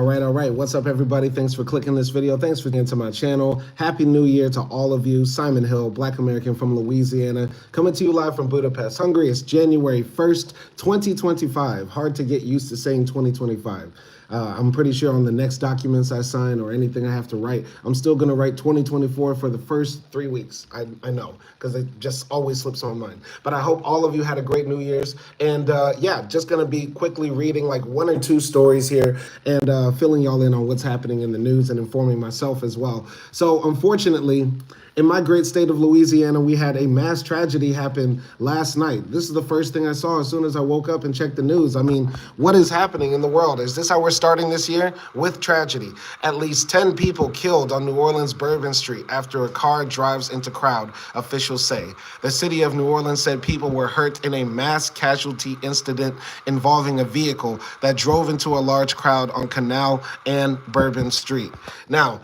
All right. What's up, everybody? Thanks for clicking this video. Thanks for getting to my channel. Happy New Year to all of you. Simon Hill, Black American from Louisiana, coming to you live from Budapest, Hungary. It's January 1st, 2025. Hard to get used to saying 2025. I'm pretty sure on the next documents I sign or anything I have to write, I'm still going to write 2024 for the first 3 weeks. I know, because it just always slips my mind. But I hope all of you had a great New Year's. And yeah, just going to be quickly reading like 1 or 2 stories here and filling y'all in on what's happening in the news and informing myself as well. So unfortunately, in my great state of Louisiana, we had a mass tragedy happen last night. This is the first thing I saw as soon as I woke up and checked the news. I mean, what is happening in the world? Is this how we're starting this year? With tragedy. At least 10 people killed on New Orleans' Bourbon Street after a car drives into crowd, officials say. The city of New Orleans said people were hurt in a mass casualty incident involving a vehicle that drove into a large crowd on Canal and Bourbon Street. Now,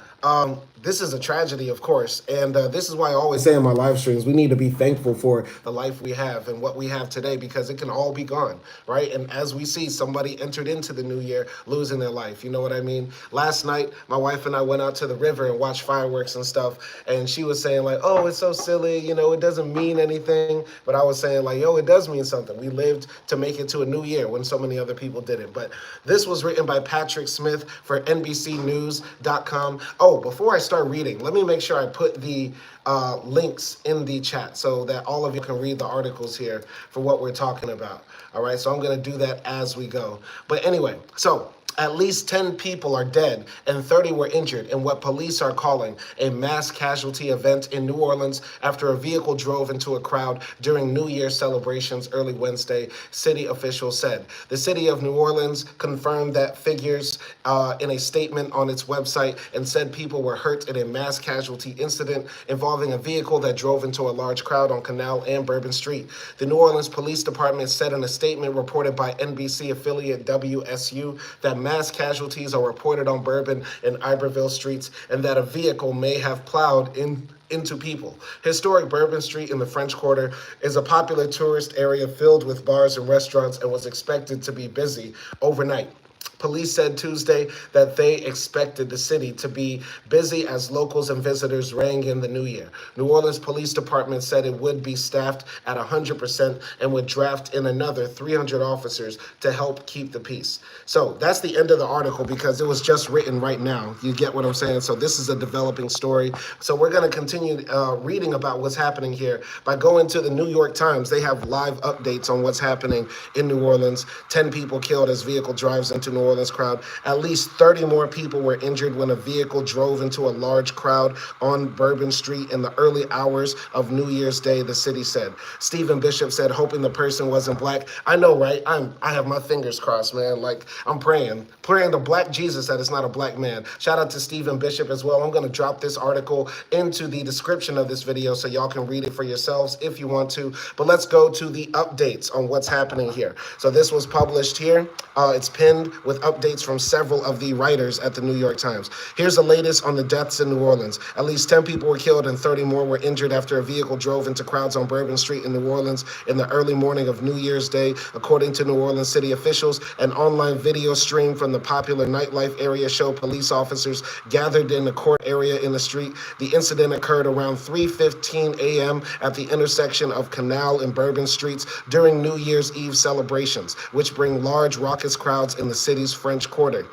this is a tragedy, of course, and this is why I always say in my live streams, we need to be thankful for the life we have and what we have today, because it can all be gone, right? And as we see, somebody entered into the new year losing their life, you know what I mean? Last night, my wife and I went out to the river and watched fireworks and stuff, and she was saying like, oh, it's so silly, you know, it doesn't mean anything, but I was saying like, yo, it does mean something. We lived to make it to a new year when so many other people didn't. But this was written by Patrick Smith for NBCnews.com. Oh, before I start reading, let me make sure I put the links in the chat so that all of you can read the articles here for what we're talking about. All right, so I'm going to do that as we go. But anyway, so at least 10 people are dead and 30 were injured in what police are calling a mass casualty event in New Orleans after a vehicle drove into a crowd during New Year celebrations early Wednesday, city officials said. The city of New Orleans confirmed that figures in a statement on its website and said people were hurt in a mass casualty incident involving a vehicle that drove into a large crowd on Canal and Bourbon Street. The New Orleans Police Department said in a statement reported by NBC affiliate WSU that mass casualties are reported on Bourbon and Iberville streets and that a vehicle may have plowed into people. Historic Bourbon Street in the French Quarter is a popular tourist area filled with bars and restaurants and was expected to be busy overnight. Police said Tuesday that they expected the city to be busy as locals and visitors rang in the new year. New Orleans Police Department said it would be staffed at 100% and would draft in another 300 officers to help keep the peace. So that's the end of the article because it was just written right now. You get what I'm saying? So this is a developing story. So we're going to continue reading about what's happening here by going to the New York Times. They have live updates on what's happening in New Orleans. 10 people killed as vehicle drives into New Orleans crowd. At least 30 more people were injured when a vehicle drove into a large crowd on Bourbon Street in the early hours of New Year's Day, the city said. Stephen Bishop said, hoping the person wasn't black. I know, right? I have my fingers crossed, man. Like, I'm praying to black Jesus that it's not a black man. Shout out to Stephen Bishop as well. I'm going to drop this article into the description of this video so y'all can read it for yourselves if you want to. But let's go to the updates on what's happening here. So this was published here. It's pinned with updates from several of the writers at the New York Times. Here's the latest on the deaths in New Orleans. At least 10 people were killed and 30 more were injured after a vehicle drove into crowds on Bourbon Street in New Orleans in the early morning of New Year's Day, according to New Orleans city officials. An online video stream from the popular nightlife area showed police officers gathered in the court area in the street. The incident occurred around 3:15 a.m. at the intersection of Canal and Bourbon Streets during New Year's Eve celebrations, which bring large raucous crowds in the city's French Quarter.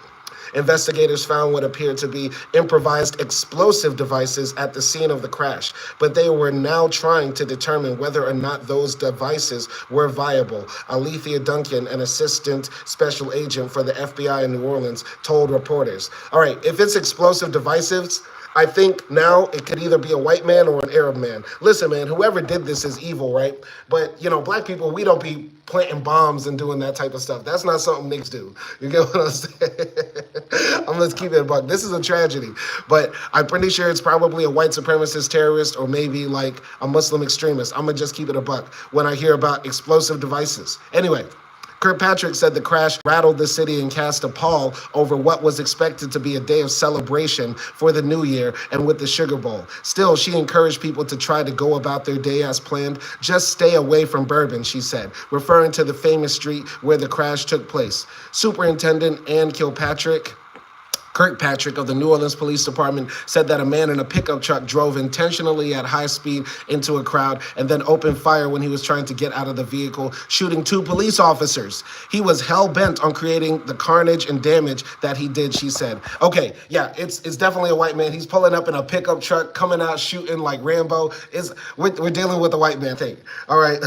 Investigators found what appeared to be improvised explosive devices at the scene of the crash, but they were now trying to determine whether or not those devices were viable. Alethea Duncan, an assistant special agent for the FBI in New Orleans, told reporters. All right, if it's explosive devices, I think now it could either be a white man or an Arab man. Listen, man, whoever did this is evil, right? But, you know, black people, we don't be planting bombs and doing that type of stuff. That's not something niggas do. You get what I'm saying? Let's keep it a buck. This is a tragedy, but I'm pretty sure it's probably a white supremacist terrorist or maybe like a Muslim extremist. I'm gonna just keep it a buck when I hear about explosive devices. Anyway, Kirkpatrick said the crash rattled the city and cast a pall over what was expected to be a day of celebration for the new year and with the Sugar Bowl. Still, she encouraged people to try to go about their day as planned. Just stay away from Bourbon, she said, referring to the famous street where the crash took place. Superintendent Ann Kilpatrick Kirkpatrick of the New Orleans Police Department said that a man in a pickup truck drove intentionally at high speed into a crowd and then opened fire when he was trying to get out of the vehicle, shooting 2 police officers. He was hell-bent on creating the carnage and damage that he did, she said. Okay, yeah, it's definitely a white man. He's pulling up in a pickup truck, coming out shooting like Rambo. We're dealing with a white man thing. All right.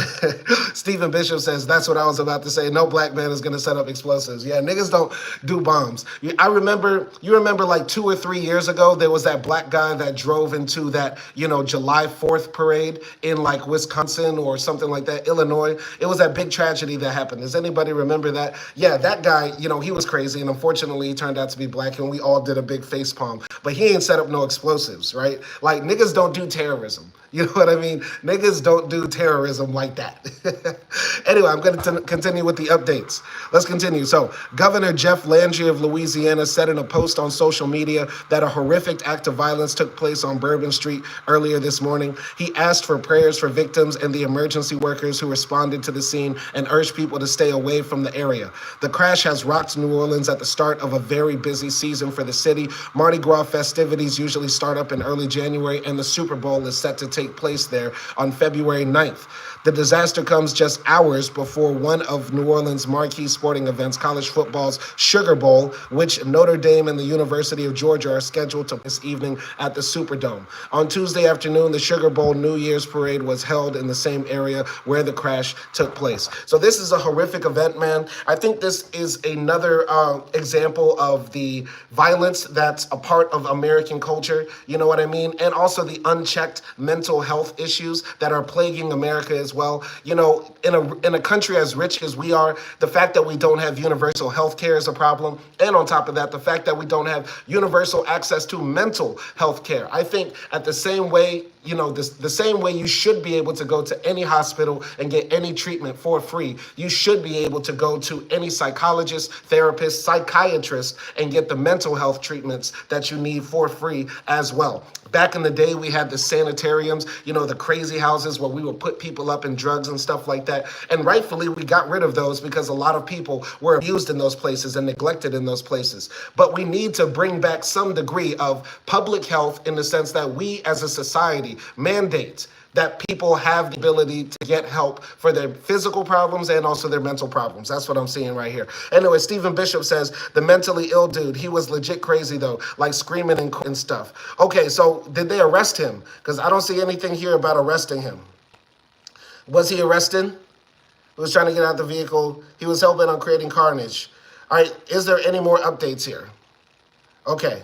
Stephen Bishop says, that's what I was about to say. No black man is going to set up explosives. Yeah, niggas don't do bombs. You remember like 2 or 3 years ago, there was that black guy that drove into that, July 4th parade in like Wisconsin or something like that, Illinois. It was that big tragedy that happened. Does anybody remember that? Yeah, that guy, he was crazy, and unfortunately he turned out to be black, and we all did a big face palm. But he ain't set up no explosives, right? Like, niggas don't do terrorism. You know what I mean? Niggas don't do terrorism like that. Anyway, I'm going to continue with the updates. Let's continue. So, Governor Jeff Landry of Louisiana said in a post on social media that a horrific act of violence took place on Bourbon Street earlier this morning. He asked for prayers for victims and the emergency workers who responded to the scene and urged people to stay away from the area. The crash has rocked New Orleans at the start of a very busy season for the city. Mardi Gras festivities usually start up in early January, and the Super Bowl is set to take place there on February 9th. The disaster comes just hours before one of New Orleans' marquee sporting events, college football's Sugar Bowl, which Notre Dame and the University of Georgia are scheduled to this evening at the Superdome. On Tuesday afternoon, the Sugar Bowl New Year's parade was held in the same area where the crash took place. So this is a horrific event, man. I think this is another example of the violence that's a part of American culture, you know what I mean? And also the unchecked mental health issues that are plaguing America as well. In a country as rich as we are, the fact that we don't have universal health care is a problem. And on top of that, the fact that we don't have universal access to mental health care. I think at the same way, the same way you should be able to go to any hospital and get any treatment for free, you should be able to go to any psychologist, therapist, psychiatrist, and get the mental health treatments that you need for free as well. Back in the day, we had the sanitariums, the crazy houses where we would put people up in drugs and stuff like that. And rightfully, we got rid of those because a lot of people were abused in those places and neglected in those places. But we need to bring back some degree of public health in the sense that we as a society mandate that people have the ability to get help for their physical problems and also their mental problems. That's what I'm seeing right here. Anyway, Stephen Bishop says, the mentally ill dude, he was legit crazy though, like screaming and stuff. Okay, so did they arrest him? Because I don't see anything here about arresting him. Was he arrested? He was trying to get out the vehicle. He was hell-bent on creating carnage. All right, is there any more updates here? Okay.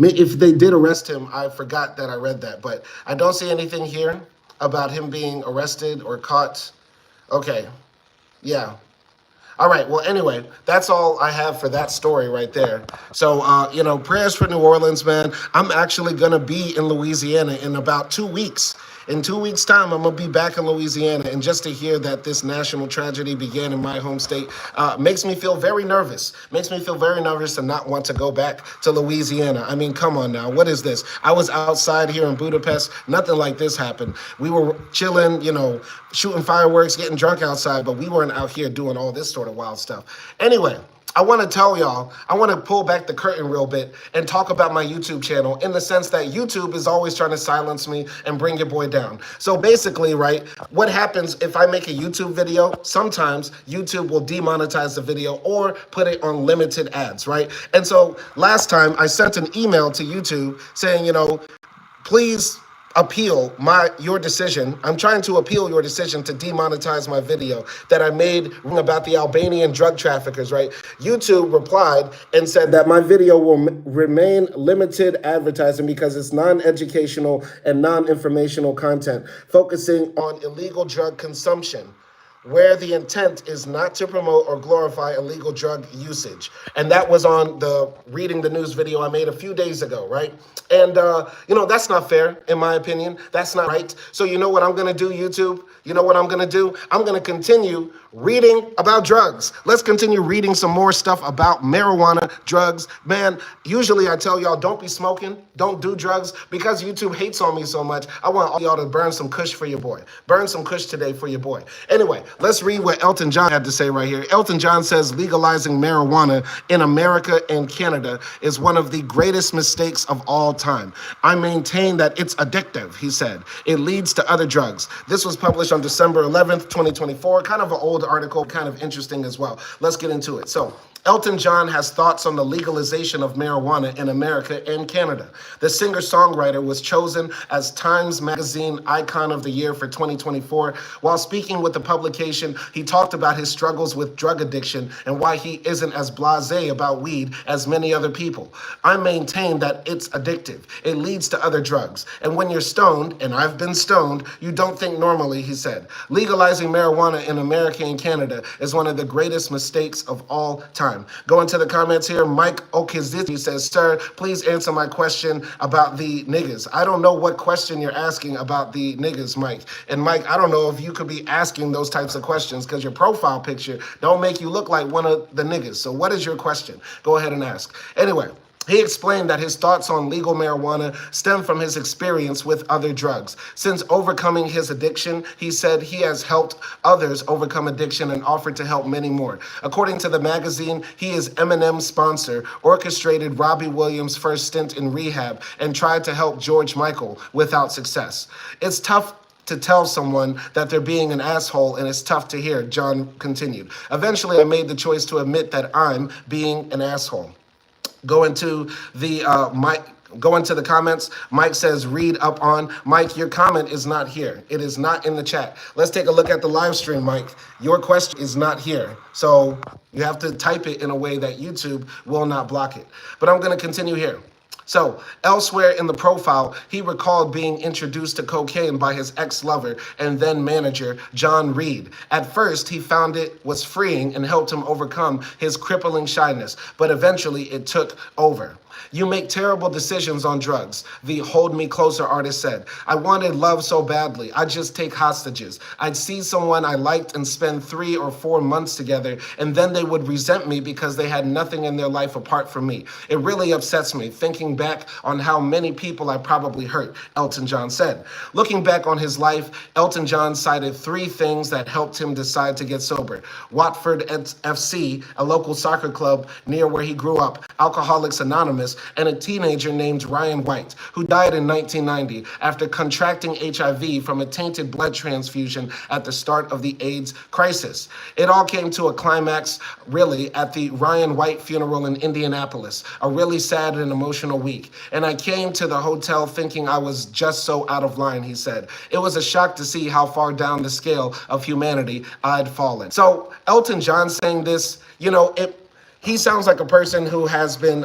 If they did arrest him, I forgot that I read that, but I don't see anything here about him being arrested or caught. Okay, yeah. All right, well, anyway, that's all I have for that story right there. So, prayers for New Orleans, man. I'm actually going to be in Louisiana in about 2 weeks. In 2 weeks' time, I'm going to be back in Louisiana, and just to hear that this national tragedy began in my home state makes me feel very nervous. Makes me feel very nervous to not want to go back to Louisiana. I mean, come on now. What is this? I was outside here in Budapest. Nothing like this happened. We were chilling, shooting fireworks, getting drunk outside, but we weren't out here doing all this sort of wild stuff. Anyway, I want to tell y'all, I want to pull back the curtain real bit and talk about my YouTube channel in the sense that YouTube is always trying to silence me and bring your boy down. So basically, right, what happens if I make a YouTube video, sometimes YouTube will demonetize the video or put it on limited ads, right? And so last time I sent an email to YouTube saying, please appeal your decision. I'm trying to appeal your decision to demonetize my video that I made about the Albanian drug traffickers, right? YouTube replied and said that my video will remain limited advertising because it's non-educational and non-informational content focusing on illegal drug consumption, where the intent is not to promote or glorify illegal drug usage. And that was on the Reading the News video I made a few days ago, right? And, that's not fair, in my opinion. That's not right. So you know what I'm going to do, YouTube? You know what I'm going to do? I'm going to continue reading about drugs. Let's continue reading some more stuff about marijuana, drugs. Man, usually I tell y'all, don't be smoking, don't do drugs, because YouTube hates on me so much. I want all y'all to burn some kush for your boy. Burn some kush today for your boy. Anyway, let's read what Elton John had to say right here. Elton John says legalizing marijuana in America and Canada is one of the greatest mistakes of all time. I maintain that it's addictive, he said. It leads to other drugs. This was published on December 11th, 2024. Kind of an old article, kind of interesting as well. Let's get into it. So, Elton John has thoughts on the legalization of marijuana in America and Canada. The singer-songwriter was chosen as Times Magazine Icon of the Year for 2024. While speaking with the publication, he talked about his struggles with drug addiction and why he isn't as blasé about weed as many other people. I maintain that it's addictive. It leads to other drugs. And when you're stoned, and I've been stoned, you don't think normally, he said. Legalizing marijuana in America and Canada is one of the greatest mistakes of all time. Go into the comments here. Mike Okiziti says, sir, please answer my question about the niggas. I don't know what question you're asking about the niggas, Mike. And Mike, I don't know if you could be asking those types of questions because your profile picture don't make you look like one of the niggas. So what is your question? Go ahead and ask. Anyway, he explained that his thoughts on legal marijuana stem from his experience with other drugs. Since overcoming his addiction, he said he has helped others overcome addiction and offered to help many more. According to the magazine, he is Eminem's sponsor, orchestrated Robbie Williams' first stint in rehab, and tried to help George Michael without success. It's tough to tell someone that they're being an asshole, and it's tough to hear, John continued. Eventually, I made the choice to admit that I'm being an asshole. Go into the comments. Mike says, read up on. Mike, your comment is not here. It is not in the chat. Let's take a look at the live stream, Mike. Your question is not here. So you have to type it in a way that YouTube will not block it. But I'm going to continue here. So, elsewhere in the profile, he recalled being introduced to cocaine by his ex-lover and then manager, John Reed. At first, he found it was freeing and helped him overcome his crippling shyness, but eventually it took over. You make terrible decisions on drugs, the Hold Me Closer artist said. I wanted love so badly. I'd just take hostages. I'd see someone I liked and spend 3 or 4 months together, and then they would resent me because they had nothing in their life apart from me. It really upsets me, thinking back on how many people I probably hurt, Elton John said. Looking back on his life, Elton John cited 3 things that helped him decide to get sober. Watford FC, a local soccer club near where he grew up, Alcoholics Anonymous, and a teenager named Ryan White, who died in 1990 after contracting HIV from a tainted blood transfusion at the start of the AIDS crisis. It all came to a climax, really, at the Ryan White funeral in Indianapolis, a really sad and emotional week. And I came to the hotel thinking I was just so out of line, he said. It was a shock to see how far down the scale of humanity I'd fallen. So Elton John saying this, he sounds like a person who has been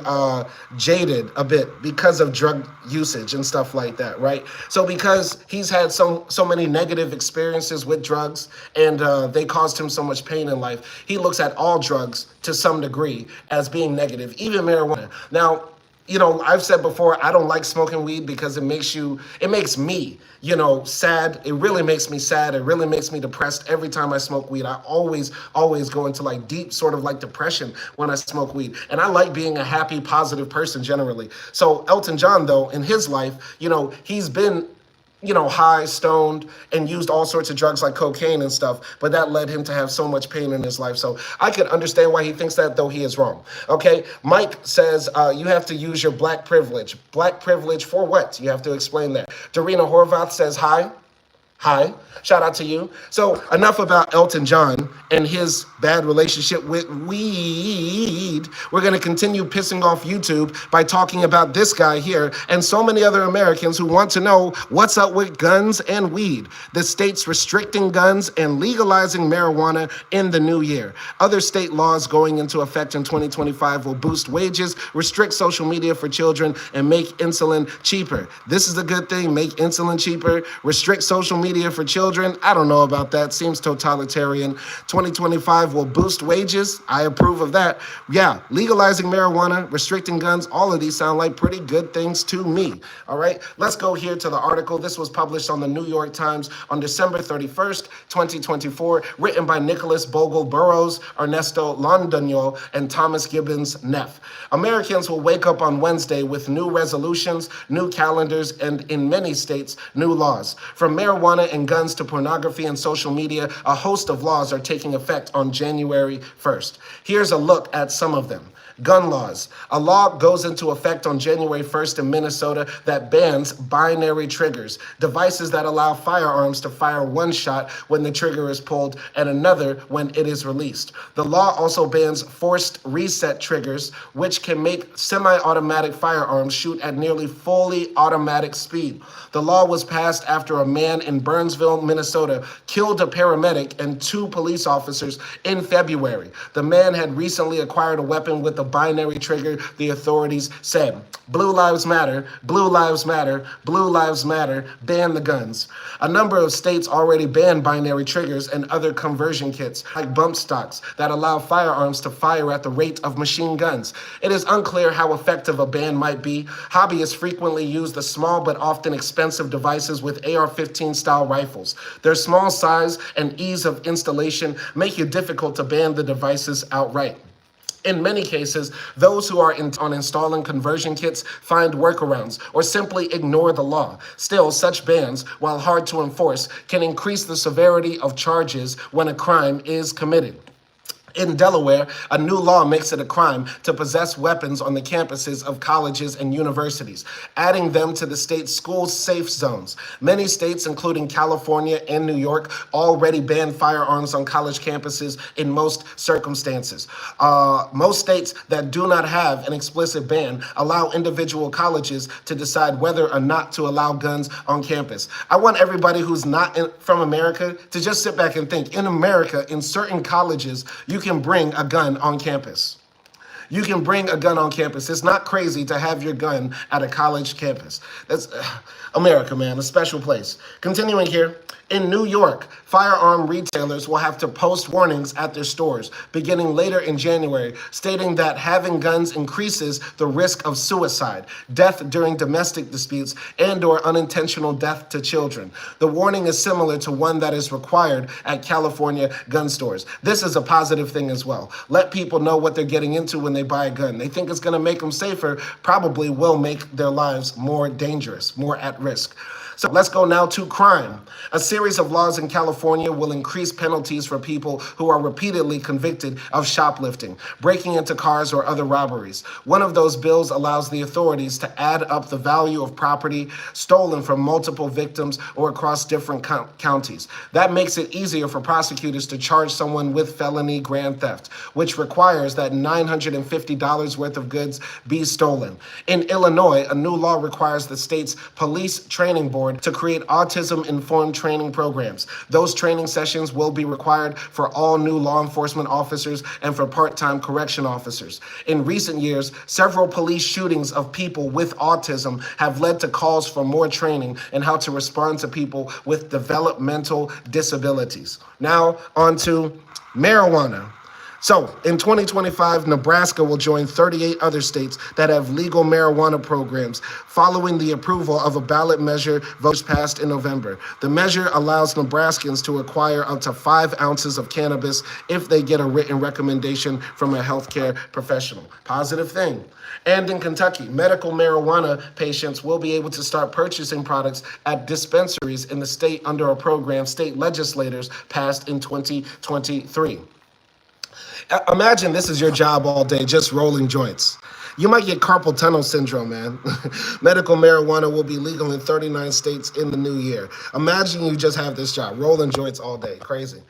jaded a bit because of drug usage and stuff like that, right? So because he's had so many negative experiences with drugs and they caused him so much pain in life, he looks at all drugs to some degree as being negative, even marijuana. Now, I've said before, I don't like smoking weed because it makes me, sad. It really makes me sad. It really makes me depressed every time I smoke weed. I always go into like deep sort of like depression when I smoke weed. And I like being a happy, positive person generally. So Elton John, though, in his life, he's been high, stoned, and used all sorts of drugs like cocaine and stuff, but that led him to have so much pain in his life. So I could understand why he thinks that, though he is wrong. Okay, Mike says you have to use your black privilege. Black privilege for what? You have to explain that. Darina Horvath says hi. Hi, shout out to you. So enough about Elton John and his bad relationship with weed. We're going to continue pissing off YouTube by talking about this guy here and so many other Americans who want to know what's up with guns and weed. The states restricting guns and legalizing marijuana in the new year. Other state laws going into effect in 2025 will boost wages, restrict social media for children, and make insulin cheaper. This is a good thing. Make insulin cheaper, restrict social media for children. I don't know about that. Seems totalitarian. 2025 will boost wages. I approve of that. Yeah, legalizing marijuana, restricting guns, all of these sound like pretty good things to me. All right, let's go here to the article. This was published on the New York Times on December 31st, 2024, written by Nicholas Bogle Burrows, Ernesto Londoño, and Thomas Gibbons Neff. Americans will wake up on Wednesday with new resolutions, new calendars, and in many states, new laws. From marijuana marijuana and guns to pornography and social media, a host of laws are taking effect on January 1st. Here's a look at some of them. Gun laws. A law goes into effect on January 1st in Minnesota that bans binary triggers, devices that allow firearms to fire one shot when the trigger is pulled and another when it is released. The law also bans forced reset triggers, which can make semi-automatic firearms shoot at nearly fully automatic speed. The law was passed after a man in Burnsville, Minnesota, killed a paramedic and 2 police officers in February. The man had recently acquired a weapon with a binary trigger, the authorities said. Blue lives matter, blue lives matter, blue lives matter, ban the guns. A number of states already ban binary triggers and other conversion kits, like bump stocks, that allow firearms to fire at the rate of machine guns. It is unclear how effective a ban might be. Hobbyists frequently use the small but often expensive devices with AR-15 style rifles. Their small size and ease of installation make it difficult to ban the devices outright. In many cases, those who are on installing conversion kits find workarounds or simply ignore the law. Still, such bans, while hard to enforce, can increase the severity of charges when a crime is committed. In Delaware, a new law makes it a crime to possess weapons on the campuses of colleges and universities, adding them to the state's school safe zones. Many states, including California and New York, already ban firearms on college campuses in most circumstances. Most states that do not have an explicit ban allow individual colleges to decide whether or not to allow guns on campus. I want everybody who's not from America to just sit back and think. In America, in certain colleges, you can bring a gun on campus. You can bring a gun on campus. It's not crazy to have your gun at a college campus. That's America, man, a special place. Continuing here, in New York, firearm retailers will have to post warnings at their stores beginning later in January, stating that having guns increases the risk of suicide, death during domestic disputes, and/or unintentional death to children. The warning is similar to one that is required at California gun stores. This is a positive thing as well. Let people know what they're getting into when they buy a gun. They think it's going to make them safer, probably will make their lives more dangerous, more at risk. So let's go now to crime. A series of laws in California will increase penalties for people who are repeatedly convicted of shoplifting, breaking into cars, or other robberies. One of those bills allows the authorities to add up the value of property stolen from multiple victims or across different counties. That makes it easier for prosecutors to charge someone with felony grand theft, which requires that $950 worth of goods be stolen. In Illinois, a new law requires the state's police training board to create autism-informed training programs. Those training sessions will be required for all new law enforcement officers and for part-time correction officers. In recent years, several police shootings of people with autism have led to calls for more training in how to respond to people with developmental disabilities. Now, on to marijuana. So, in 2025, Nebraska will join 38 other states that have legal marijuana programs following the approval of a ballot measure voters passed in November. The measure allows Nebraskans to acquire up to 5 ounces of cannabis if they get a written recommendation from a healthcare professional. Positive thing. And in Kentucky, medical marijuana patients will be able to start purchasing products at dispensaries in the state under a program state legislators passed in 2023. Imagine this is your job all day, just rolling joints. You might get carpal tunnel syndrome, man. Medical marijuana will be legal in 39 states in the new year. Imagine you just have this job, rolling joints all day. Crazy.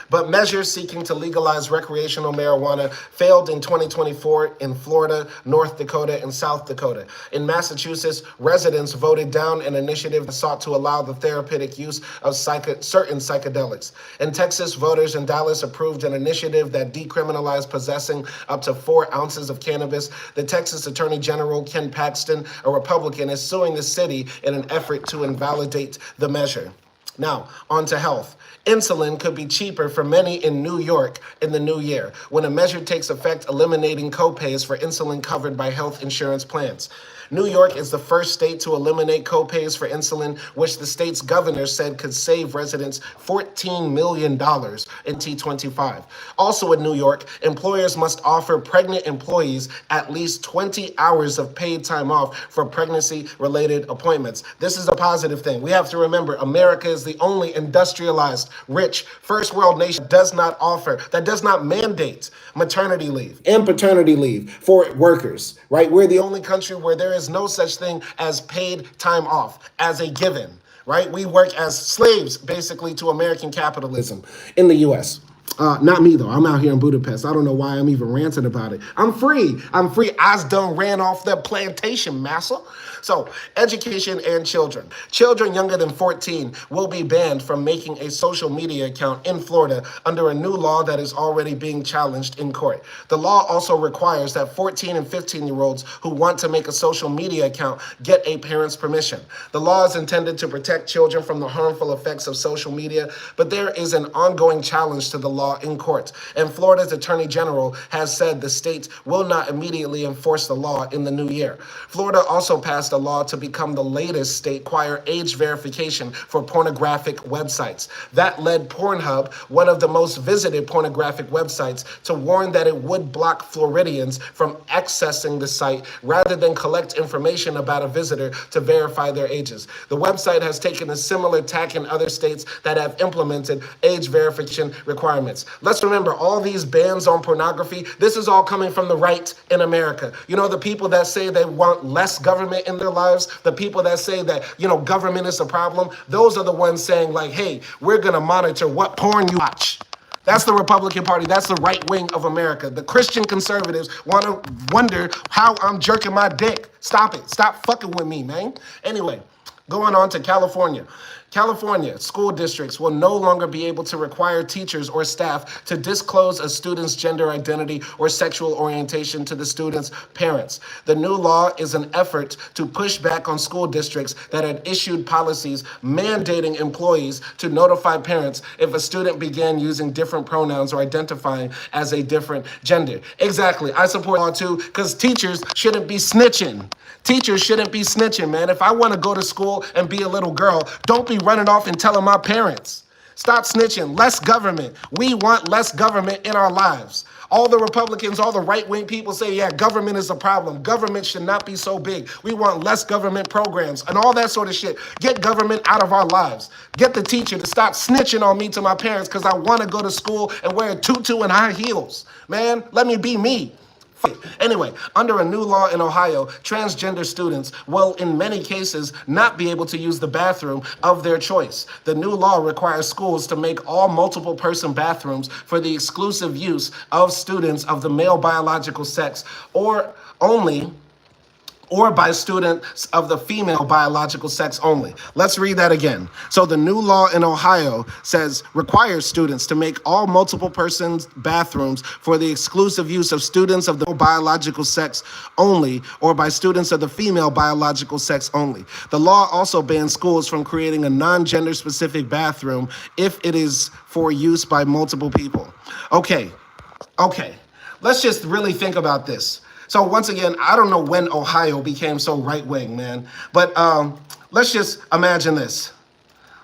But measures seeking to legalize recreational marijuana failed in 2024 in Florida, North Dakota, and South Dakota. In Massachusetts, residents voted down an initiative that sought to allow the therapeutic use of certain psychedelics. In Texas, voters in Dallas approved an initiative that decriminalized possessing up to 4 ounces of cannabis. The Texas Attorney General, Ken Paxton, a Republican, is suing the city in an effort to invalidate the measure. Now, on to health. Insulin could be cheaper for many in New York in the new year when a measure takes effect eliminating copays for insulin covered by health insurance plans. New York is the first state to eliminate copays for insulin, which the state's governor said could save residents $14 million in 2025. Also in New York, employers must offer pregnant employees at least 20 hours of paid time off for pregnancy-related appointments. This is a positive thing. We have to remember, America is is the only industrialized, rich, first world nation that does not mandate maternity leave and paternity leave for workers, right? We're the only country where there is no such thing as paid time off as a given, right? We work as slaves, basically, to American capitalism in the U.S. Not me, though. I'm out here in Budapest. I don't know why I'm even ranting about it. I'm free. I done ran off the plantation, massa. So, education and children. Children younger than 14 will be banned from making a social media account in Florida under a new law that is already being challenged in court. The law also requires that 14 and 15-year-olds who want to make a social media account get a parent's permission. The law is intended to protect children from the harmful effects of social media, but there is an ongoing challenge to the law in court. And Florida's Attorney General has said the state will not immediately enforce the law in the new year. Florida also passed a law to become the latest state to require age verification for pornographic websites. That led Pornhub, one of the most visited pornographic websites, to warn that it would block Floridians from accessing the site rather than collect information about a visitor to verify their ages. The website has taken a similar tack in other states that have implemented age verification requirements. Let's remember, all these bans on pornography, this is all coming from the right in America. You know, the people that say they want less government in their lives, the people that say that, you know, government is a problem, those are the ones saying like, hey, we're gonna monitor what porn you watch. That's the Republican Party. That's the right wing of America. The Christian conservatives want to wonder how I'm jerking my dick. Stop it. Stop fucking with me, man. Anyway, going on to California. California school districts will no longer be able to require teachers or staff to disclose a student's gender identity or sexual orientation to the student's parents. The new law is an effort to push back on school districts that had issued policies mandating employees to notify parents if a student began using different pronouns or identifying as a different gender. Exactly. I support law too, because teachers shouldn't be snitching. Teachers shouldn't be snitching, man. If I want to go to school and be a little girl, don't be running off and telling my parents. Stop snitching. Less government. We want less government in our lives. All the Republicans, all the right-wing people say, yeah, government is a problem. Government should not be so big. We want less government programs and all that sort of shit. Get government out of our lives. Get the teacher to stop snitching on me to my parents because I want to go to school and wear a tutu and high heels. Man, let me be me. Anyway, under a new law in Ohio, transgender students will, in many cases, not be able to use the bathroom of their choice. The new law requires schools to make all multiple-person bathrooms for the exclusive use of students of the male biological sex or by students of the female biological sex only. Let's read that again. So the new law in Ohio requires students to make all multiple persons bathrooms for the exclusive use of students of the biological sex only or by students of the female biological sex only. The law also bans schools from creating a non-gender specific bathroom if it is for use by multiple people. Okay. Let's just really think about this. So once again, I don't know when Ohio became so right-wing, man. But let's just imagine this.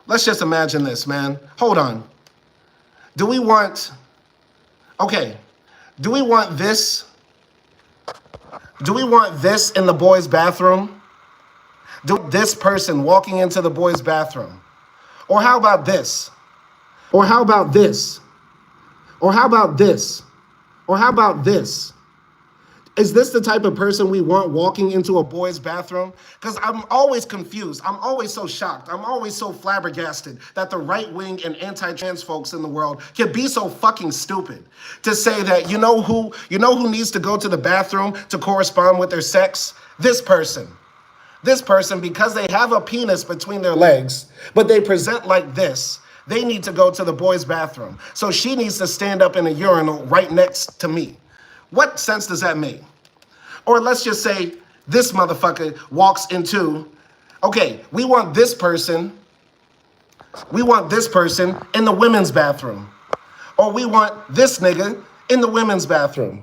Let's just imagine this, man. Hold on. Do we want this? Do we want this in the boys' bathroom? This person walking into the boys' bathroom? Or how about this? Or how about this? Or how about this? Or how about this? Is this the type of person we want walking into a boy's bathroom? Because I'm always confused. I'm always so shocked. I'm always so flabbergasted that the right wing and anti-trans folks in the world can be so fucking stupid to say that, you know who needs to go to the bathroom to correspond with their sex? This person. This person, because they have a penis between their legs, but they present like this, they need to go to the boy's bathroom. So she needs to stand up in a urinal right next to me. What sense does that make? Or let's just say this motherfucker walks into, we want this person in the women's bathroom. Or we want this nigga in the women's bathroom.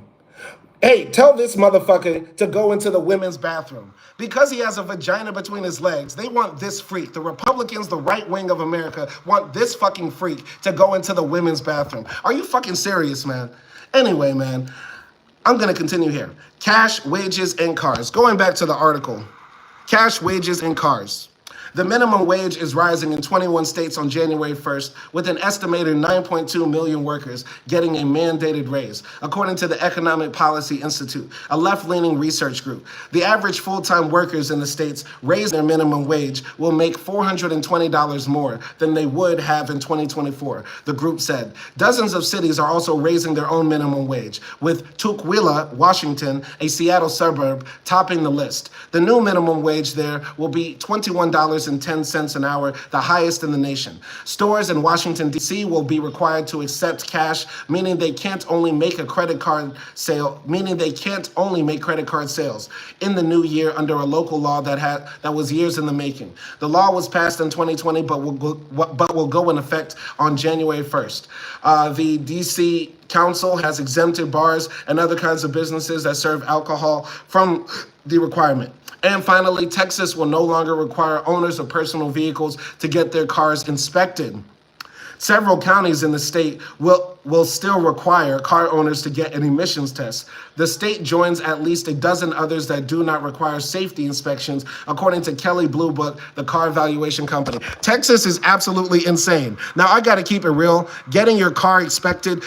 Hey, tell this motherfucker to go into the women's bathroom. Because he has a vagina between his legs, they want this freak. The Republicans, the right wing of America, want this fucking freak to go into the women's bathroom. Are you fucking serious, man? Anyway, man. I'm going to continue here. Cash, wages, and cars. Going back to the article. Cash, wages, and cars. The minimum wage is rising in 21 states on January 1st, with an estimated 9.2 million workers getting a mandated raise, according to the Economic Policy Institute, a left-leaning research group. The average full-time workers in the states raise their minimum wage will make $420 more than they would have in 2024, the group said. Dozens of cities are also raising their own minimum wage, with Tukwila, Washington, a Seattle suburb, topping the list. The new minimum wage there will be $21.10 an hour, the highest in the nation. Stores in Washington, D.C. will be required to accept cash, meaning they can't only make credit card sales in the new year under a local law that was years in the making. The law was passed in 2020, but will go in effect on January 1st. The D.C. Council has exempted bars and other kinds of businesses that serve alcohol from the requirement. And finally, Texas will no longer require owners of personal vehicles to get their cars inspected. Several counties in the state will still require car owners to get an emissions test. The state joins at least a dozen others that do not require safety inspections, according to Kelley Blue Book, the car valuation company. Texas is absolutely insane. Now, I got to keep it real. Getting your car inspected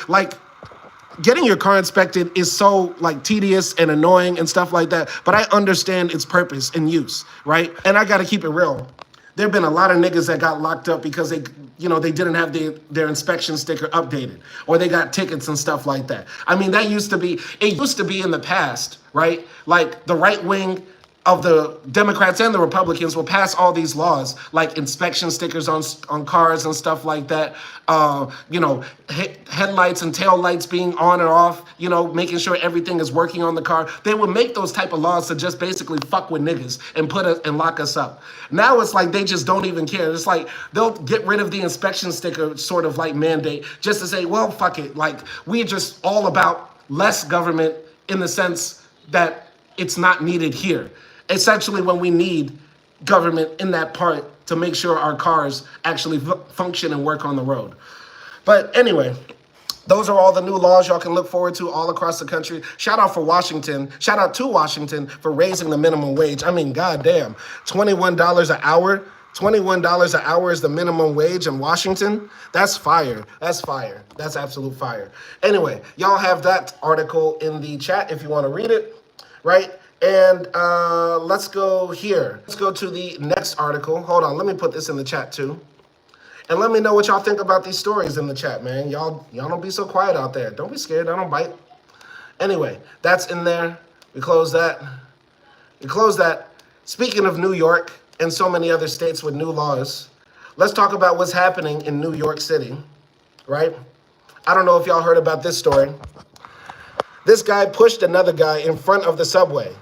is so tedious and annoying and stuff like that, but I understand its purpose and use, right? And I got to keep it real. There have been a lot of niggas that got locked up because they didn't have their inspection sticker updated, or they got tickets and stuff like that. I mean, it used to be in the past, right? Like the right wing of the Democrats and the Republicans will pass all these laws, like inspection stickers on cars and stuff like that. Headlights and tail lights being on and off, making sure everything is working on the car. They would make those type of laws to just basically fuck with niggas and lock us up. Now it's like they just don't even care. It's like they'll get rid of the inspection sticker sort of mandate just to say, well, fuck it. Like, we're just all about less government in the sense that it's not needed here. Essentially, when we need government in that part to make sure our cars actually function and work on the road. But anyway, those are all the new laws y'all can look forward to all across the country. Shout out to Washington for raising the minimum wage. I mean, goddamn, $21 an hour. $21 an hour is the minimum wage in Washington. That's fire. That's fire. That's absolute fire. Anyway, y'all have that article in the chat if you want to read it, right? And let's go here. Let's go to the next article. Hold on, let me put this in the chat too. And let me know what y'all think about these stories in the chat, man. Y'all don't be so quiet out there. Don't be scared, I don't bite. Anyway, that's in there. We close that. Speaking of New York and so many other states with new laws, let's talk about what's happening in New York City, right? I don't know if y'all heard about this story. This guy pushed another guy in front of the subway.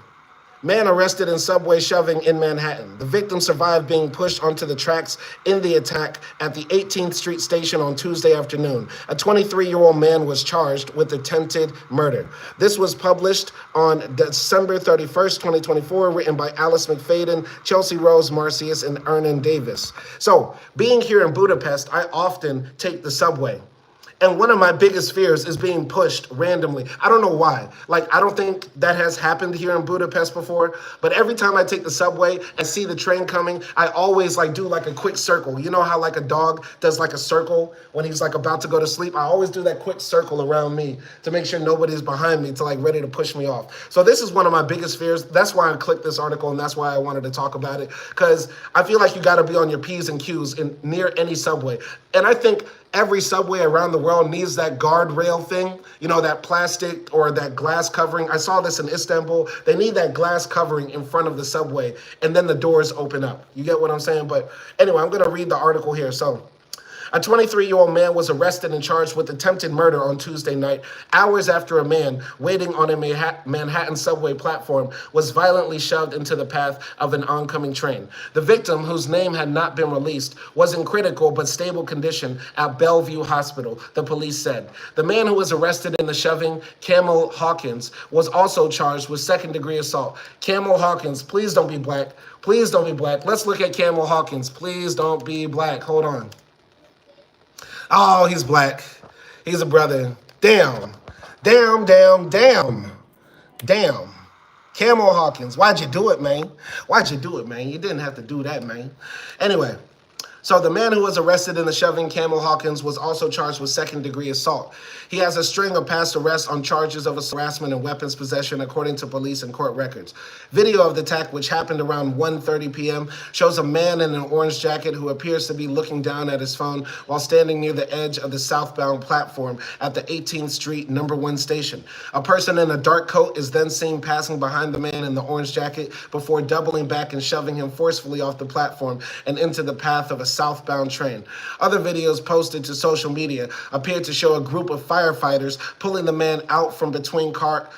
Man arrested in subway shoving in Manhattan. The victim survived being pushed onto the tracks in the attack at the 18th Street station on Tuesday afternoon. A 23-year-old man was charged with attempted murder. This was published on December 31st, 2024, written by Alice McFadden, Chelsea Rose Marcius, and Ernan Davis. So, being here in Budapest, I often take the subway. And one of my biggest fears is being pushed randomly. I don't know why. I don't think that has happened here in Budapest before, but every time I take the subway and see the train coming, I always do a quick circle. You know how a dog does a circle when he's about to go to sleep? I always do that quick circle around me to make sure nobody's behind me to ready to push me off. So this is one of my biggest fears. That's why I clicked this article, and that's why I wanted to talk about it, because I feel like you got to be on your P's and Q's near any subway. And I think every subway around the world needs that guardrail thing, that plastic or that glass covering. I saw this in Istanbul. They need that glass covering in front of the subway, and then the doors open up. You get what I'm saying? But anyway, I'm going to read the article here. So, a 23-year-old man was arrested and charged with attempted murder on Tuesday night, hours after a man waiting on a Manhattan subway platform was violently shoved into the path of an oncoming train. The victim, whose name had not been released, was in critical but stable condition at Bellevue Hospital, the police said. The man who was arrested in the shoving, Camel Hawkins, was also charged with second-degree assault. Camel Hawkins, please don't be black. Please don't be black. Let's look at Camel Hawkins. Please don't be black. Hold on. Oh, he's black. He's a brother. Damn. Camel Hawkins, why'd you do it, man? Why'd you do it, man? You didn't have to do that, man. Anyway, so the man who was arrested in the shoving, Camel Hawkins, was also charged with second-degree assault. He has a string of past arrests on charges of harassment and weapons possession, according to police and court records. Video of the attack, which happened around 1:30 p.m., shows a man in an orange jacket who appears to be looking down at his phone while standing near the edge of the southbound platform at the 18th Street No. 1 station. A person in a dark coat is then seen passing behind the man in the orange jacket before doubling back and shoving him forcefully off the platform and into the path of a southbound train. Other videos posted to social media appear to show a group of firefighters pulling the man out from between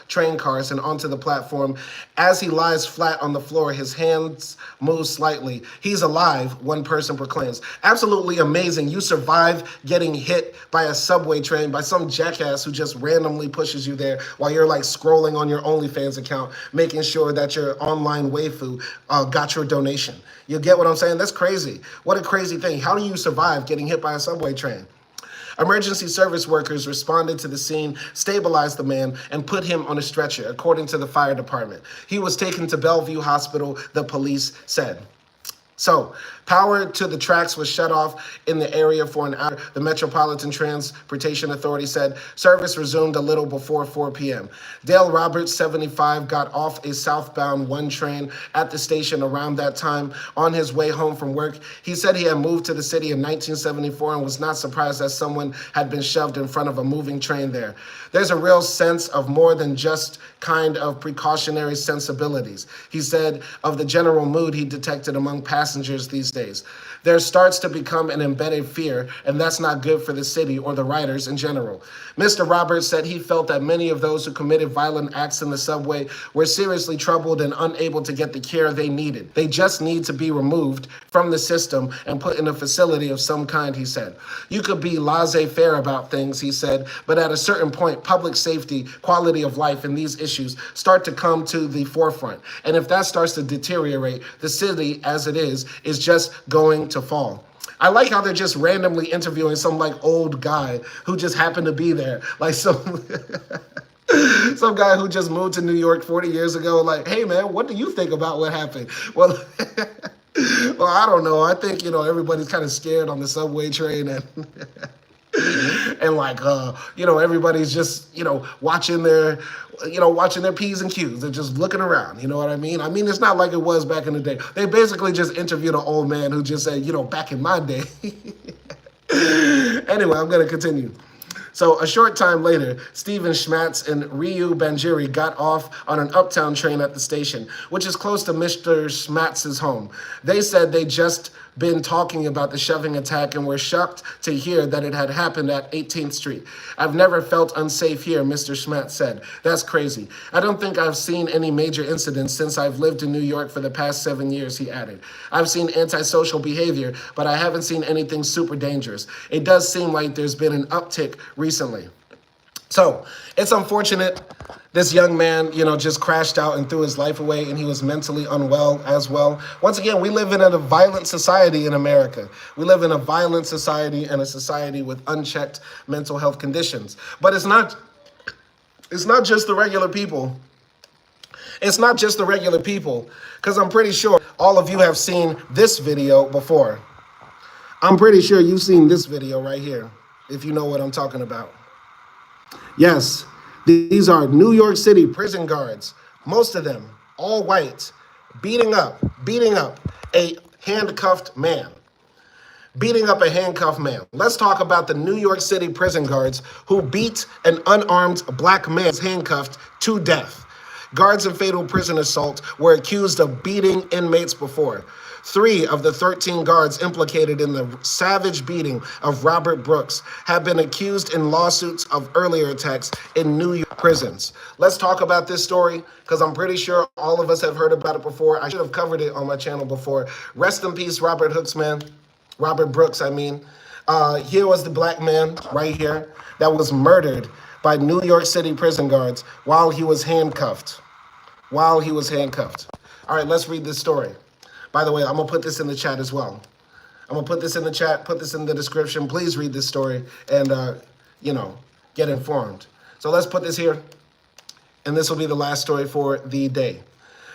train cars and onto the platform. As he lies flat on the floor, his hands move slightly. He's alive, one person proclaims. Absolutely amazing. You survive getting hit by a subway train by some jackass who just randomly pushes you there while you're like scrolling on your OnlyFans account, making sure that your online waifu got your donation. You get what I'm saying? That's crazy. What a crazy thing. How do you survive getting hit by a subway train? Emergency service workers responded to the scene, stabilized the man, and put him on a stretcher, according to the fire department. He was taken to Bellevue Hospital, the police said. So, power to the tracks was shut off in the area for an hour. The Metropolitan Transportation Authority said service resumed a little before 4 p.m. Dale Roberts, 75, got off a southbound 1 train at the station around that time on his way home from work. He said he had moved to the city in 1974 and was not surprised that someone had been shoved in front of a moving train there. There's a real sense of more than just kind of precautionary sensibilities, he said, of the general mood he detected among passengers these days. There starts to become an embedded fear, and that's not good for the city or the riders in general. Mr. Roberts said he felt that many of those who committed violent acts in the subway were seriously troubled and unable to get the care they needed. They just need to be removed from the system and put in a facility of some kind, he said. You could be laissez-faire about things, he said, but at a certain point, public safety, quality of life, and these issues start to come to the forefront. And if that starts to deteriorate, the city, as it is just going to fall. I like how they're just randomly interviewing some like old guy who just happened to be there. Like some guy who just moved to New York 40 years ago. Like, hey man, what do you think about what happened? Well, well, I don't know. I think, everybody's kind of scared on the subway train and and like, everybody's just, watching their P's and Q's. They're just looking around. You know what I mean? I mean, it's not like it was back in the day. They basically just interviewed an old man who just said, back in my day. Anyway, I'm going to continue. So a short time later, Stephen Schmatz and Ryu Banjiri got off on an uptown train at the station, which is close to Mr. Schmatz's home. They said they'd just been talking about the shoving attack and were shocked to hear that it had happened at 18th Street. I've never felt unsafe here, Mr. Schmatz said. That's crazy. I don't think I've seen any major incidents since I've lived in New York for the past 7 years, he added. I've seen antisocial behavior, but I haven't seen anything super dangerous. It does seem like there's been an uptick recently. So it's unfortunate this young man, just crashed out and threw his life away, and he was mentally unwell as well. Once again, we live in a violent society in America. We live in a violent society and a society with unchecked mental health conditions. But it's not just the regular people. It's not just the regular people, because I'm pretty sure all of you have seen this video before. I'm pretty sure you've seen this video right here, if you know what I'm talking about. Yes, these are New York City prison guards, most of them all white, beating up a handcuffed man. Beating up a handcuffed man. Let's talk about the New York City prison guards who beat an unarmed black man handcuffed to death. Guards in fatal prison assault were accused of beating inmates before. 3 of the 13 guards implicated in the savage beating of Robert Brooks have been accused in lawsuits of earlier attacks in New York prisons. Let's talk about this story, because I'm pretty sure all of us have heard about it before. I should have covered it on my channel before. Rest in peace, Robert Brooks, I mean. Here was the black man right here that was murdered by New York City prison guards while he was handcuffed. All right, let's read this story. By the way, I'm going to put this in the chat as well. I'm going to put this in the chat, put this in the description. Please read this story and, get informed. So let's put this here. And this will be the last story for the day.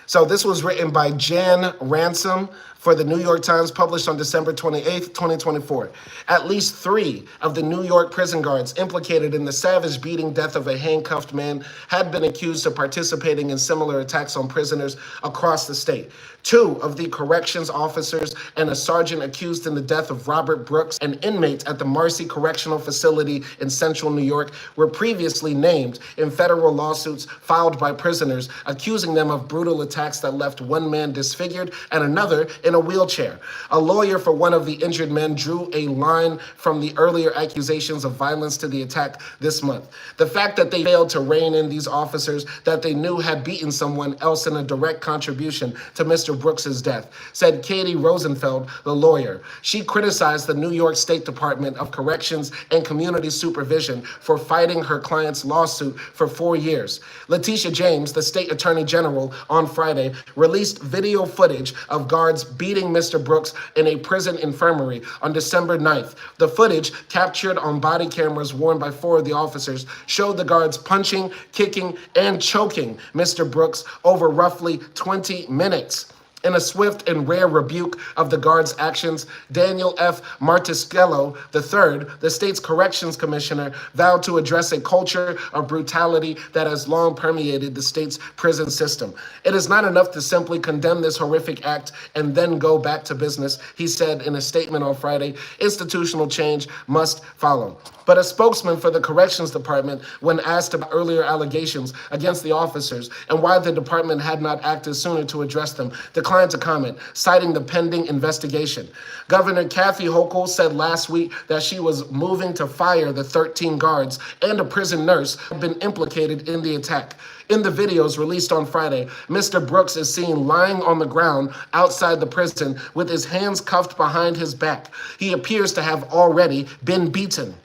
So this was written by Jan Ransom for the New York Times, published on December 28th, 2024. At least 3 of the New York prison guards implicated in the savage beating death of a handcuffed man had been accused of participating in similar attacks on prisoners across the state. 2 of the corrections officers and a sergeant accused in the death of Robert Brooks, an inmate at the Marcy Correctional Facility in central New York, were previously named in federal lawsuits filed by prisoners, accusing them of brutal attacks that left one man disfigured and another in a wheelchair. A lawyer for one of the injured men drew a line from the earlier accusations of violence to the attack this month. The fact that they failed to rein in these officers that they knew had beaten someone else in a direct contribution to Mr. Brooks's death, said Katie Rosenfeld, the lawyer. She criticized the New York State Department of Corrections and Community Supervision for fighting her client's lawsuit for 4 years. Letitia James, the state attorney general, on Friday released video footage of guards beating Mr. Brooks in a prison infirmary on December 9th. The footage, captured on body cameras worn by 4 of the officers, showed the guards punching, kicking, and choking Mr. Brooks over roughly 20 minutes. In a swift and rare rebuke of the guards' actions, Daniel F. Martiskello III, the state's corrections commissioner, vowed to address a culture of brutality that has long permeated the state's prison system. It is not enough to simply condemn this horrific act and then go back to business, he said in a statement on Friday. Institutional change must follow. But a spokesman for the Corrections Department, when asked about earlier allegations against the officers and why the department had not acted sooner to address them, declined to comment, citing the pending investigation. Governor Kathy Hochul said last week that she was moving to fire the 13 guards and a prison nurse who had been implicated in the attack. In the videos released on Friday, Mr. Brooks is seen lying on the ground outside the prison with his hands cuffed behind his back. He appears to have already been beaten.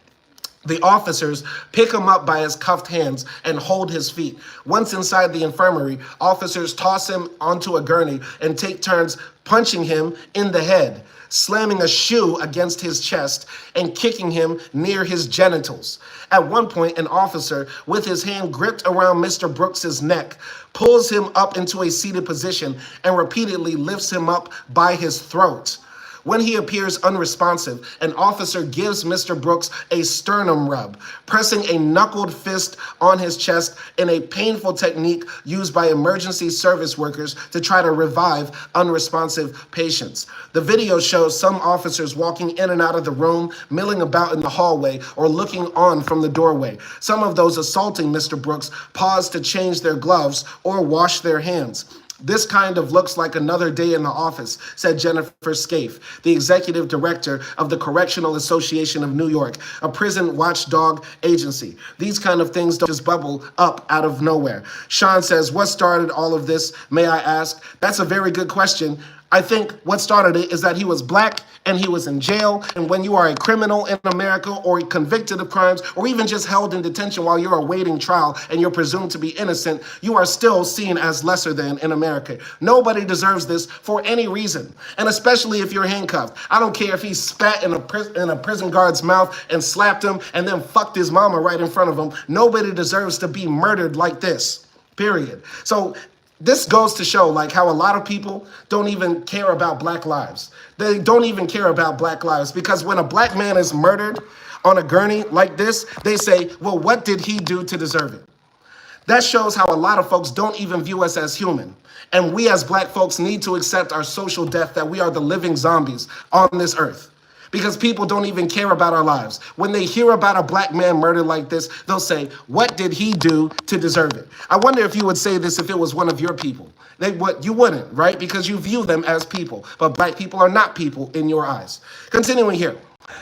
The officers pick him up by his cuffed hands and hold his feet. Once inside the infirmary, officers toss him onto a gurney and take turns punching him in the head, slamming a shoe against his chest, and kicking him near his genitals. At one point, an officer, with his hand gripped around Mr. Brooks's neck, pulls him up into a seated position and repeatedly lifts him up by his throat. When he appears unresponsive, an officer gives Mr. Brooks a sternum rub, pressing a knuckled fist on his chest in a painful technique used by emergency service workers to try to revive unresponsive patients. The video shows some officers walking in and out of the room, milling about in the hallway, or looking on from the doorway. Some of those assaulting Mr. Brooks pause to change their gloves or wash their hands. This kind of looks like another day in the office, said Jennifer Scaife, the executive director of the Correctional Association of New York, a prison watchdog agency. These kind of things don't just bubble up out of nowhere. Sean says, what started all of this, may I ask? That's a very good question. I think what started it is that he was black and he was in jail. And when you are a criminal in America or convicted of crimes or even just held in detention while you're awaiting trial and you're presumed to be innocent, you are still seen as lesser than in America. Nobody deserves this for any reason. And especially if you're handcuffed. I don't care if he spat in a prison guard's mouth and slapped him and then fucked his mama right in front of him. Nobody deserves to be murdered like this, period. So this goes to show like how a lot of people don't even care about black lives. They don't even care about black lives because when a black man is murdered on a gurney like this, they say, well, what did he do to deserve it? That shows how a lot of folks don't even view us as human. And we as black folks need to accept our social death, that we are the living zombies on this earth. Because people don't even care about our lives. When they hear about a black man murdered like this, they'll say, what did he do to deserve it? I wonder if you would say this if it was one of your people. You wouldn't, right? Because you view them as people. But black people are not people in your eyes. Continuing here.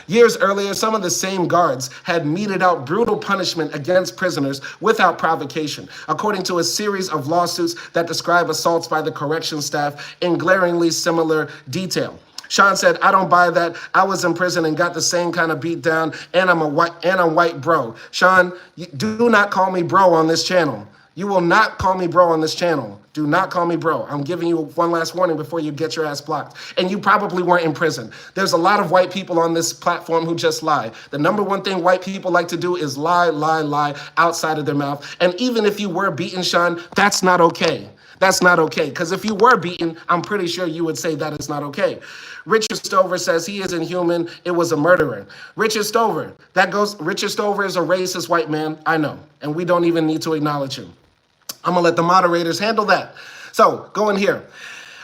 Years earlier, some of the same guards had meted out brutal punishment against prisoners without provocation, according to a series of lawsuits that describe assaults by the corrections staff in glaringly similar detail. Sean said, I don't buy that. I was in prison and got the same kind of beat down, and I'm white bro. Sean, do not call me bro on this channel. You will not call me bro on this channel. Do not call me bro. I'm giving you one last warning before you get your ass blocked. And you probably weren't in prison. There's a lot of white people on this platform who just lie. The number one thing white people like to do is lie outside of their mouth. And even if you were beaten, Sean, that's not okay. That's not okay. Because if you were beaten, I'm pretty sure you would say that is not okay. Richard Stover says he is inhuman. It was a murderer. Richard Stover, Richard Stover is a racist white man. I know. And we don't even need to acknowledge him. I'm going to let the moderators handle that. So go in here.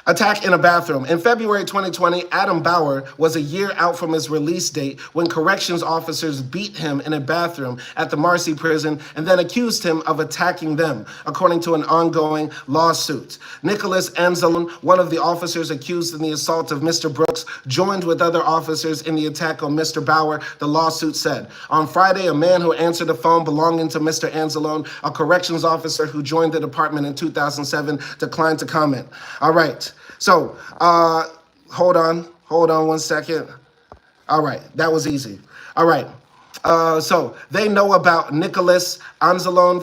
Attack in a bathroom. In February 2020, Adam Bauer was a year out from his release date when corrections officers beat him in a bathroom at the Marcy prison and then accused him of attacking them, according to an ongoing lawsuit. Nicholas Anzalone, one of the officers accused in the assault of Mr. Brooks, joined with other officers in the attack on Mr. Bauer, the lawsuit said. On Friday, a man who answered a phone belonging to Mr. Anzalone, a corrections officer who joined the department in 2007, declined to comment. All right. So, hold on 1 second. All right, that was easy. All right, so they know about Nicholas Anzalone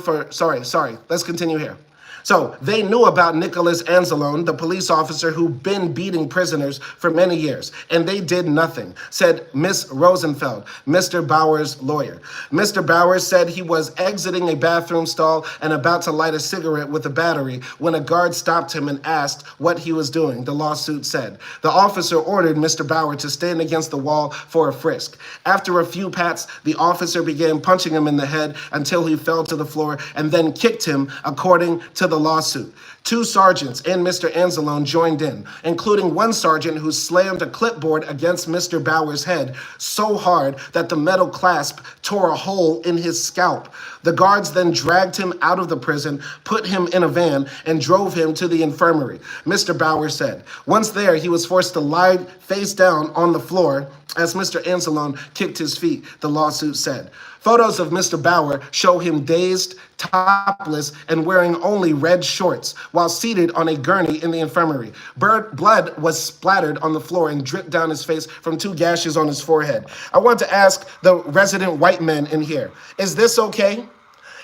let's continue here. So they knew about Nicholas Anzalone, the police officer who'd been beating prisoners for many years, and they did nothing, said Miss Rosenfeld, Mr. Bauer's lawyer. Mr. Bauer said he was exiting a bathroom stall and about to light a cigarette with a battery when a guard stopped him and asked what he was doing, the lawsuit said. The officer ordered Mr. Bauer to stand against the wall for a frisk. After a few pats, the officer began punching him in the head until he fell to the floor and then kicked him, according to the lawsuit. Two sergeants and Mr. Anzalone joined in, including one sergeant who slammed a clipboard against Mr. Bauer's head so hard that the metal clasp tore a hole in his scalp. The guards then dragged him out of the prison, put him in a van, and drove him to the infirmary, Mr. Bauer said. Once there, he was forced to lie face down on the floor as Mr. Anzalone kicked his feet, the lawsuit said. Photos of Mr. Bauer show him dazed, topless, and wearing only red shorts while seated on a gurney in the infirmary. Blood was splattered on the floor and dripped down his face from two gashes on his forehead. I want to ask the resident white men in here, is this okay?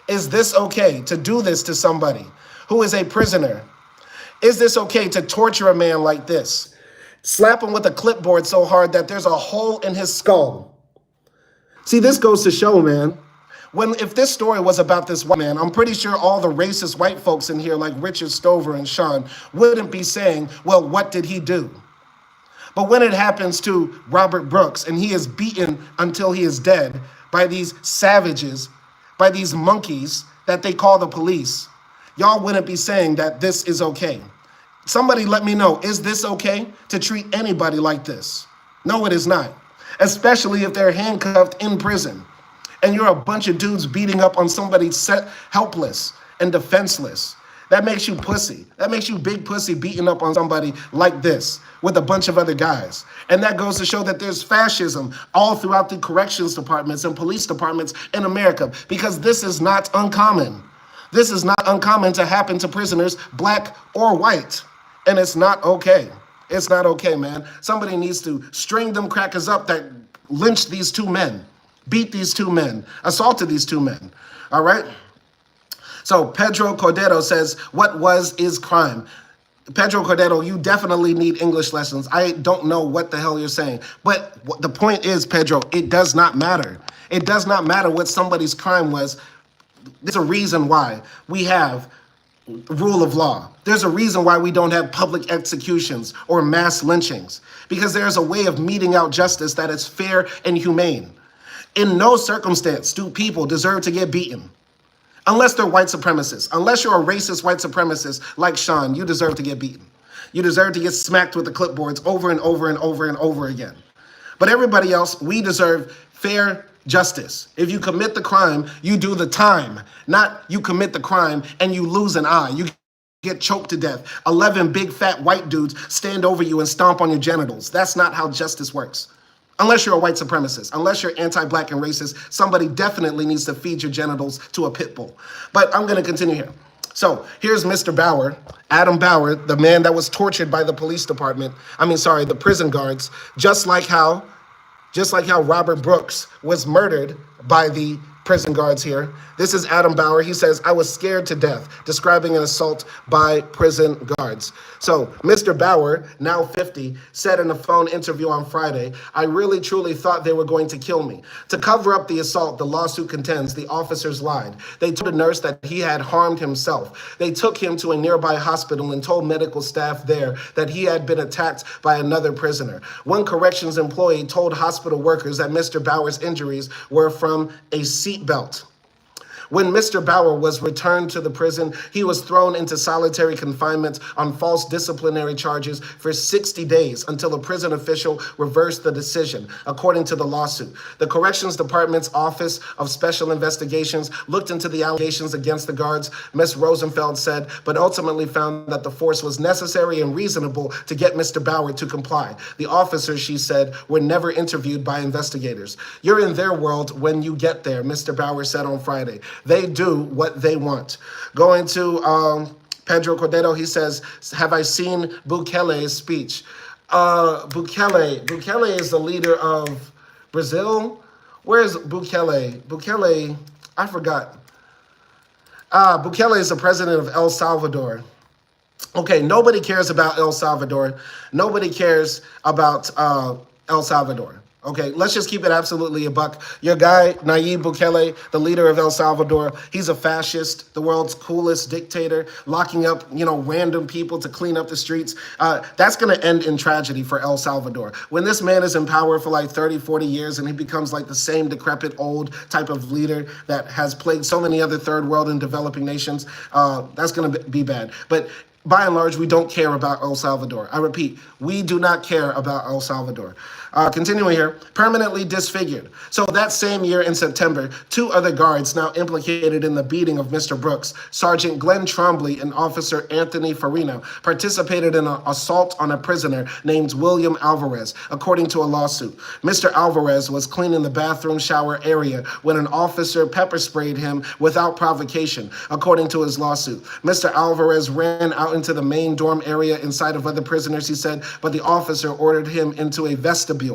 Is this okay to do this to somebody who is a prisoner? Is this okay to torture a man like this? Slap him with a clipboard so hard that there's a hole in his skull. See, this goes to show, man, if this story was about this white man, I'm pretty sure all the racist white folks in here like Richard Stover and Sean wouldn't be saying, well, what did he do? But when it happens to Robert Brooks and he is beaten until he is dead by these savages, by these monkeys that they call the police, y'all wouldn't be saying that this is okay. Somebody let me know, is this okay to treat anybody like this? No, it is not. Especially if they're handcuffed in prison and you're a bunch of dudes beating up on somebody set helpless and defenseless. That makes you pussy. That makes you big pussy beating up on somebody like this with a bunch of other guys. And that goes to show that there's fascism all throughout the corrections departments and police departments in America, because this is not uncommon. This is not uncommon to happen to prisoners, black or white. And it's not okay. It's not okay, man. Somebody needs to string them crackers up that lynched these two men, beat these two men, assaulted these two men. All right? So Pedro Cordero says, what is crime? Pedro Cordero, you definitely need English lessons. I don't know what the hell you're saying. But the point is, Pedro, it does not matter. It does not matter what somebody's crime was. There's a reason why we have rule of law. There's a reason why we don't have public executions or mass lynchings, because there's a way of meting out justice that is fair and humane. In no circumstance do people deserve to get beaten. Unless they're white supremacists. Unless you're a racist white supremacist like Sean, you deserve to get beaten. You deserve to get smacked with the clipboards over and over and over and over again. But everybody else, we deserve fair justice. If you commit the crime, you do the time. Not you commit the crime and you lose an eye. You get choked to death. 11 big fat white dudes stand over you and stomp on your genitals. That's not how justice works. Unless you're a white supremacist, unless you're anti-black and racist, somebody definitely needs to feed your genitals to a pit bull. But I'm going to continue here. So here's Mr. Bauer, Adam Bauer, the man that was tortured by the police department. The prison guards, just like how Robert Brooks was murdered by the prison guards here. This is Adam Bauer. He says, I was scared to death, describing an assault by prison guards. So Mr. Bauer, now 50, said in a phone interview on Friday, I really truly thought they were going to kill me. To cover up the assault, the lawsuit contends the officers lied. They told a nurse that he had harmed himself. They took him to a nearby hospital and told medical staff there that he had been attacked by another prisoner. One corrections employee told hospital workers that Mr. Bauer's injuries were from a seatbelt. When Mr. Bauer was returned to the prison, he was thrown into solitary confinement on false disciplinary charges for 60 days until a prison official reversed the decision, according to the lawsuit. The Corrections Department's Office of Special Investigations looked into the allegations against the guards, Ms. Rosenfeld said, but ultimately found that the force was necessary and reasonable to get Mr. Bauer to comply. The officers, she said, were never interviewed by investigators. You're in their world when you get there, Mr. Bauer said on Friday. They do what they want. Going to Pedro Cordero, he says, have I seen Bukele's speech? Bukele is the leader of Brazil. Where's Bukele? Bukele, I forgot. Bukele is the president of El Salvador. Okay, nobody cares about El Salvador. Nobody cares about El Salvador. Okay, let's just keep it absolutely a buck. Your guy, Nayib Bukele, the leader of El Salvador, he's a fascist, the world's coolest dictator, locking up, random people to clean up the streets. That's going to end in tragedy for El Salvador. When this man is in power for like 30, 40 years and he becomes like the same decrepit old type of leader that has plagued so many other third world and developing nations, that's going to be bad. But by and large, we don't care about El Salvador. I repeat, we do not care about El Salvador. Continuing here, permanently disfigured. So that same year in September, 2 other guards now implicated in the beating of Mr. Brooks, Sergeant Glenn Trombley and Officer Anthony Farina, participated in an assault on a prisoner named William Alvarez, according to a lawsuit. Mr. Alvarez was cleaning the bathroom shower area when an officer pepper sprayed him without provocation, according to his lawsuit. Mr. Alvarez ran out into the main dorm area inside of other prisoners, he said, but the officer ordered him into a vestibule.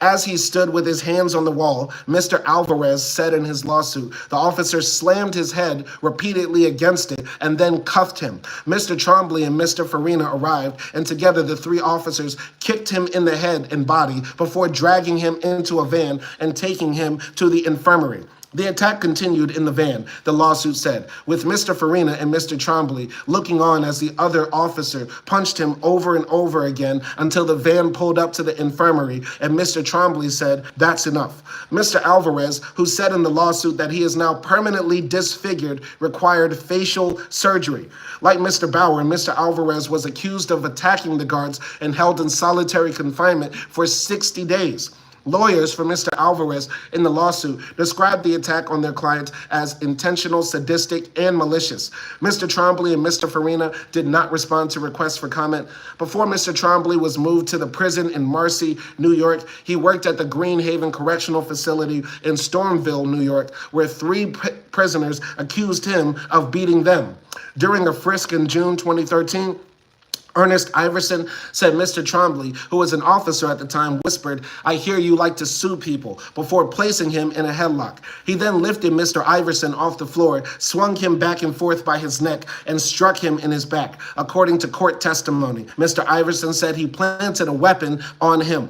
As he stood with his hands on the wall, Mr. Alvarez said in his lawsuit, the officer slammed his head repeatedly against it and then cuffed him. Mr. Trombley and Mr. Farina arrived, and together the 3 officers kicked him in the head and body before dragging him into a van and taking him to the infirmary. The attack continued in the van, the lawsuit said, with Mr. Farina and Mr. Trombley looking on as the other officer punched him over and over again until the van pulled up to the infirmary, and Mr. Trombley said, that's enough. Mr. Alvarez, who said in the lawsuit that he is now permanently disfigured, required facial surgery. Like Mr. Bauer, Mr. Alvarez was accused of attacking the guards and held in solitary confinement for 60 days. Lawyers for Mr. Alvarez in the lawsuit described the attack on their client as intentional, sadistic, and malicious. Mr. Trombley and Mr. Farina did not respond to requests for comment. Before Mr. Trombley was moved to the prison in Marcy, New York, he worked at the Green Haven Correctional Facility in Stormville, New York, where 3 prisoners accused him of beating them. During a frisk in June 2013, Ernest Iverson said Mr. Trombley, who was an officer at the time, whispered, I hear you like to sue people, before placing him in a headlock. He then lifted Mr. Iverson off the floor, swung him back and forth by his neck, and struck him in his back. According to court testimony, Mr. Iverson said he planted a weapon on him.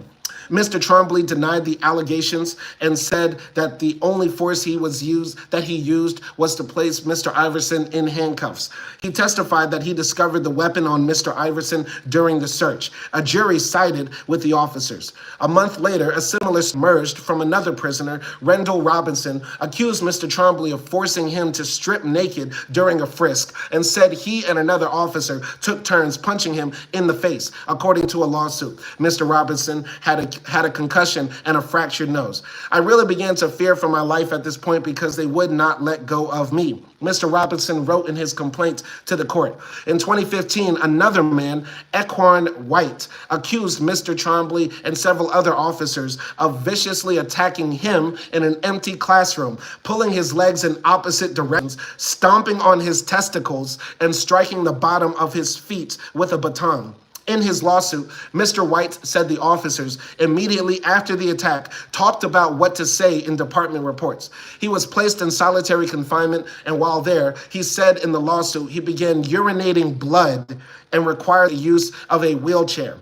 Mr. Trombley denied the allegations and said that the only force he used was to place Mr. Iverson in handcuffs. He testified that he discovered the weapon on Mr. Iverson during the search. A jury sided with the officers. A month later, a similar emerged from another prisoner, Rendell Robinson, accused Mr. Trombley of forcing him to strip naked during a frisk and said he and another officer took turns punching him in the face, according to a lawsuit. Mr. Robinson had a concussion and a fractured nose. I really began to fear for my life at this point because they would not let go of me, Mr. Robinson wrote in his complaint to the court. In 2015, another man, Equan White, accused Mr. Trombley and several other officers of viciously attacking him in an empty classroom, pulling his legs in opposite directions, stomping on his testicles, and striking the bottom of his feet with a baton. In his lawsuit, Mr. White said the officers, immediately after the attack, talked about what to say in department reports. He was placed in solitary confinement, and while there, he said in the lawsuit he began urinating blood and required the use of a wheelchair.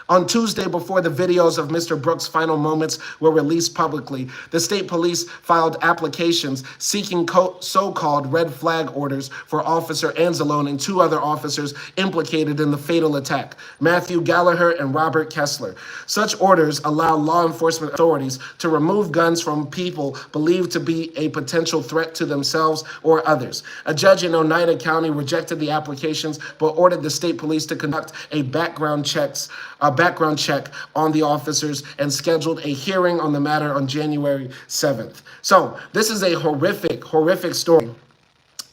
On Tuesday, before the videos of Mr. Brooks' final moments were released publicly, the state police filed applications seeking so-called red flag orders for Officer Anzalone and 2 other officers implicated in the fatal attack, Matthew Gallagher and Robert Kessler. Such orders allow law enforcement authorities to remove guns from people believed to be a potential threat to themselves or others. A judge in Oneida County rejected the applications but ordered the state police to conduct a background check on the officers and scheduled a hearing on the matter on January 7th. So this is a horrific story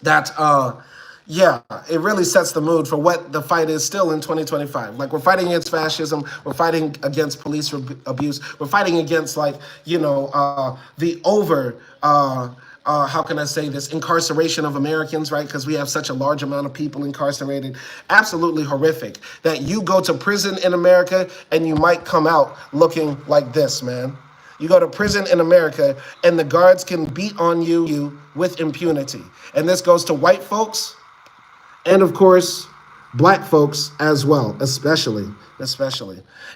that, yeah, it really sets the mood for what the fight is still in 2025. Like, we're fighting against fascism, we're fighting against police abuse, we're fighting against, like, you know, the how can I say this, incarceration of Americans, right? Because we have such a large amount of people incarcerated. Absolutely horrific that you go to prison in America and you might come out looking like this, man. You go to prison in America and the guards can beat on you with impunity. And this goes to white folks and, of course, black folks as well, especially.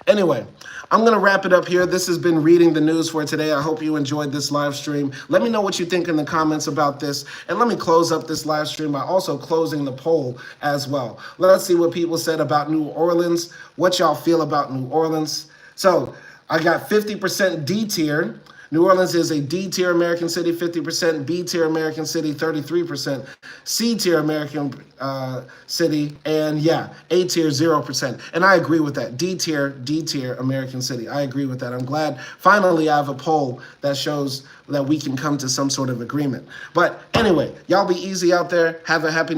Anyway, I'm going to wrap it up here. This has been Reading the News for today. I hope you enjoyed this live stream. Let me know what you think in the comments about this. And let me close up this live stream by also closing the poll as well. Let's see what people said about New Orleans, what y'all feel about New Orleans. So I got 50% D tier. New Orleans is a D tier American city, 50%, B tier American city, 33%, C tier American city, and yeah, A tier, 0%. And I agree with that. D tier American city. I agree with that. I'm glad finally I have a poll that shows that we can come to some sort of agreement. But anyway, y'all be easy out there. Have a happy